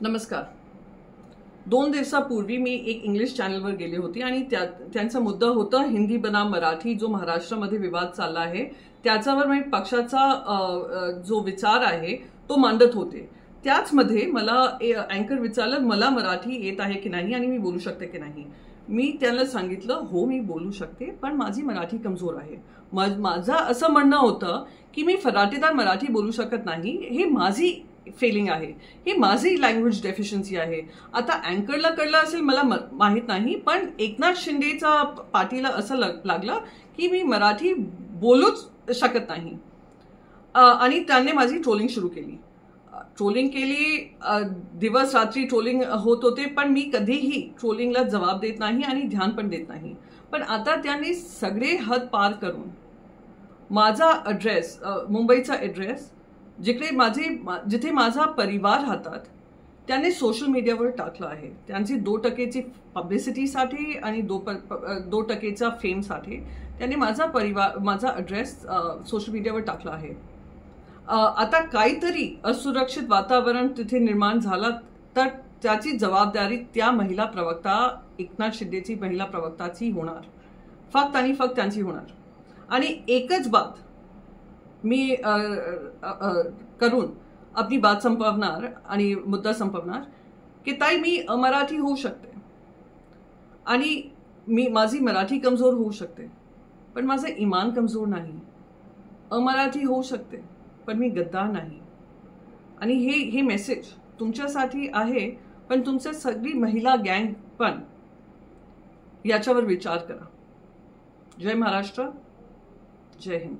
नमस्कार. 2 दिवसापूर्वी मी एक इंग्लिश चॅनलवर गेले होते आणि त्यांचा मुद्दा होता हिंदी बनाम मराठी जो महाराष्ट्रामध्ये विवाद चालला आहे त्याच्यावर मी पक्षाचा जो विचार आहे तो मांडत होते. त्याचमध्ये मला अँकर विचारलं मला मराठी येत आहे की नाही आणि मी बोलू शकते की नाही. मी त्यांना सांगितलं हो मी बोलू शकते पण माझी मराठी कमजोर आहे. माझं असं म्हणणं होतं की मी फराटेदार मराठी बोलू शकत नाही. हे माझी फेलिंग आहे, ही माझी लँग्वेज डेफिशियन्सी आहे. आता अँकरला कळलं असेल मला माहीत नाही पण एकनाथ शिंदेचा पाठीला असं लागलं की मी मराठी बोलूच शकत नाही आणि त्यांनी माझी ट्रोलिंग सुरू केली. दिवस रात्री ट्रोलिंग होत होते पण मी कधीही ट्रोलिंगला जवाब देत नाही आणि ध्यान पण देत नाही. पण आता त्यांनी सगळे हद पार करून माझा ॲड्रेस, मुंबईचा ॲड्रेस जिथे माझा परिवार राहतात त्यांनी सोशल मीडियावर टाकलं आहे. त्यांची 2% पब्लिसिटीसाठी आणि 2% फेमसाठी त्यांनी माझा ॲड्रेस सोशल मीडियावर टाकला आहे. आता काहीतरी असुरक्षित वातावरण तिथे निर्माण झालं तर त्याची जबाबदारी त्या महिला प्रवक्ता एकनाथ शिंदेची महिला प्रवक्ताची होणार, फक्त आणि फक्त त्यांची होणार. आणि एकच बात मी करून आपली बात संपवणार आणि मुद्दा संपवणार की ताई मी अमराठी होऊ शकते आणि माझी मराठी कमजोर होऊ शकते पण माझं इमान कमजोर नाही. अमराठी होऊ शकते पण मी गद्दार नाही. आणि हे मेसेज तुमच्यासाठी आहे पण तुमच्या सगळी महिला गँग पण याच्यावर विचार करा. जय महाराष्ट्र, जय हिंद.